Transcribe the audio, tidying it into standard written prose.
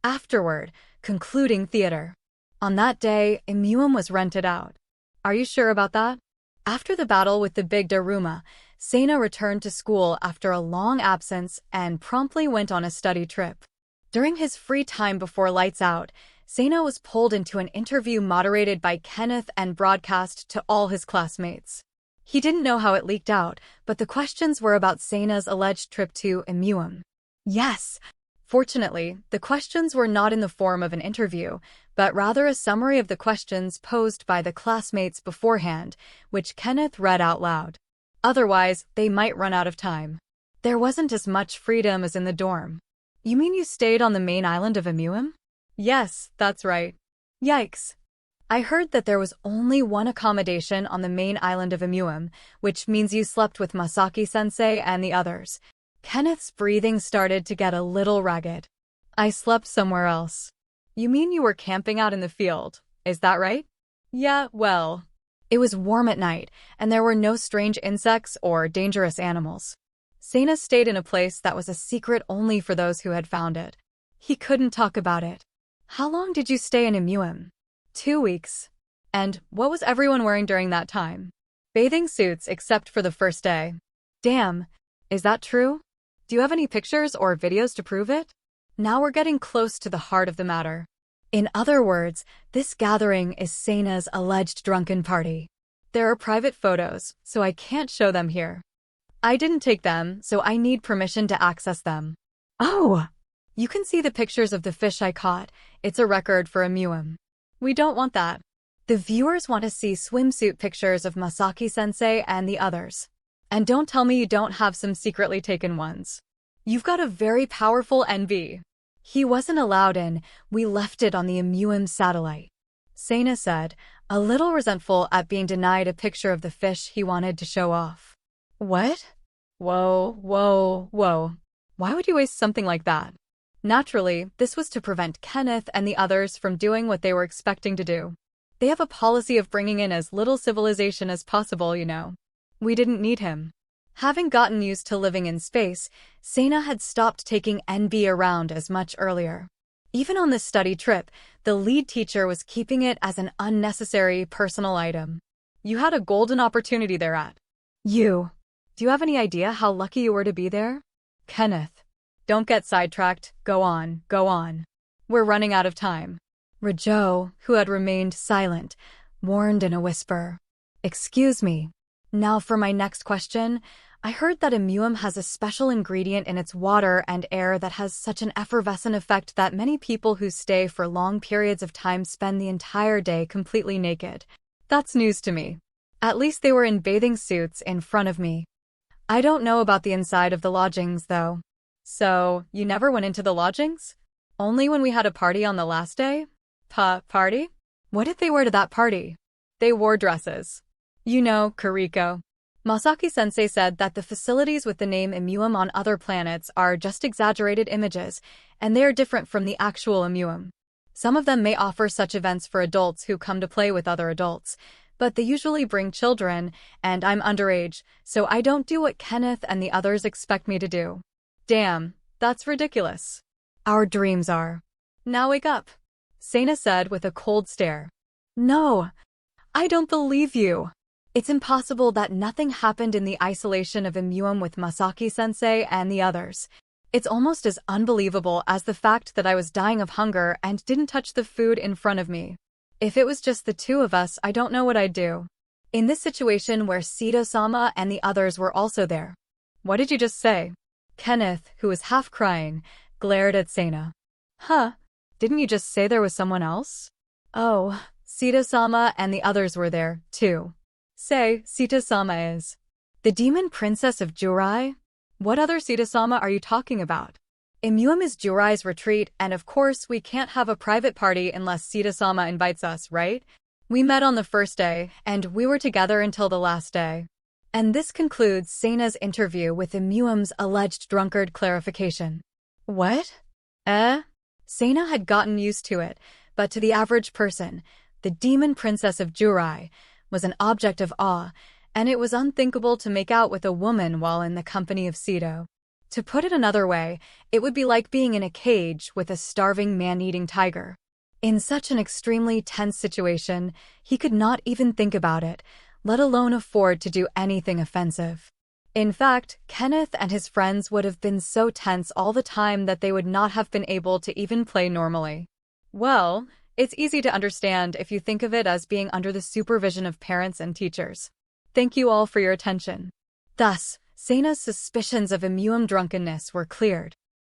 Afterword, concluding theater. On that day, Immuum was rented out. Are you sure about that? After the battle with the big Daruma, Sena returned to school after a long absence and promptly went on a study trip. During his free time before lights out, Sena was pulled into an interview moderated by Kenneth and broadcast to all his classmates. He didn't know how it leaked out, but the questions were about Sena's alleged trip to Immuum. Yes! Fortunately, the questions were not in the form of an interview, but rather a summary of the questions posed by the classmates beforehand, which Kenneth read out loud. Otherwise, they might run out of time. There wasn't as much freedom as in the dorm. You mean you stayed on the main island of Immuum? Yes, that's right. Yikes. I heard that there was only one accommodation on the main island of Immuum, which means you slept with Masaki-sensei and the others. Kenneth's breathing started to get a little ragged. I slept somewhere else. You mean you were camping out in the field, is that right? Yeah, well. It was warm at night, and there were no strange insects or dangerous animals. Sena stayed in a place that was a secret only for those who had found it. He couldn't talk about it. How long did you stay in Immuum? 2 weeks. And what was everyone wearing during that time? Bathing suits except for the first day. Damn, is that true? Do you have any pictures or videos to prove it? Now we're getting close to the heart of the matter. In other words, this gathering is Sena's alleged drunken party. There are private photos, so I can't show them here. I didn't take them, so I need permission to access them. Oh! You can see the pictures of the fish I caught. It's a record for Immuum. We don't want that. The viewers want to see swimsuit pictures of Masaki-sensei and the others. And don't tell me you don't have some secretly taken ones. You've got a very powerful NB. He wasn't allowed in, we left it on the Immuum satellite. Sena said, a little resentful at being denied a picture of the fish he wanted to show off. What? Whoa. Why would you waste something like that? Naturally, this was to prevent Kenneth and the others from doing what they were expecting to do. They have a policy of bringing in as little civilization as possible, you know. We didn't need him. Having gotten used to living in space, Sena had stopped taking NB around as much earlier. Even on this study trip, the lead teacher was keeping it as an unnecessary personal item. You had a golden opportunity there at. Do you have any idea how lucky you were to be there? Kenneth. Don't get sidetracked, go on. We're running out of time. Rajo, who had remained silent, warned in a whisper. Excuse me. Now for my next question. I heard that Immuum has a special ingredient in its water and air that has such an effervescent effect that many people who stay for long periods of time spend the entire day completely naked. That's news to me. At least they were in bathing suits in front of me. I don't know about the inside of the lodgings, though. So, you never went into the lodgings? Only when we had a party on the last day? Party? What did they wear to that party? They wore dresses. You know, Kuriko. Masaki-sensei said that the facilities with the name Immuum on other planets are just exaggerated images, and they are different from the actual Immuum. Some of them may offer such events for adults who come to play with other adults, but they usually bring children, and I'm underage, so I don't do what Kenneth and the others expect me to do. Damn, that's ridiculous. Our dreams are. Now wake up, Sena said with a cold stare. No, I don't believe you. It's impossible that nothing happened in the isolation of Immuum with Masaki-sensei and the others. It's almost as unbelievable as the fact that I was dying of hunger and didn't touch the food in front of me. If it was just the two of us, I don't know what I'd do. In this situation where Sito-sama and the others were also there. What did you just say? Kenneth, who was half crying, glared at Sena. Huh? Didn't you just say there was someone else? Oh, Sito-sama and the others were there, too. Say, Sito-sama is. The demon princess of Jurai? What other Sito-sama are you talking about? Immuum is Jurai's retreat, and of course we can't have a private party unless Sito-sama invites us, right? We met on the first day, and we were together until the last day. And this concludes Sena's interview with Immuum's alleged drunkard clarification. What? Sena had gotten used to it, but to the average person, the demon princess of Jurai was an object of awe, and it was unthinkable to make out with a woman while in the company of Sito. To put it another way, it would be like being in a cage with a starving man-eating tiger. In such an extremely tense situation, he could not even think about it, let alone afford to do anything offensive. In fact, Kenneth and his friends would have been so tense all the time that they would not have been able to even play normally. Well, it's easy to understand if you think of it as being under the supervision of parents and teachers. Thank you all for your attention. Thus, Seina's suspicions of Imuum drunkenness were cleared.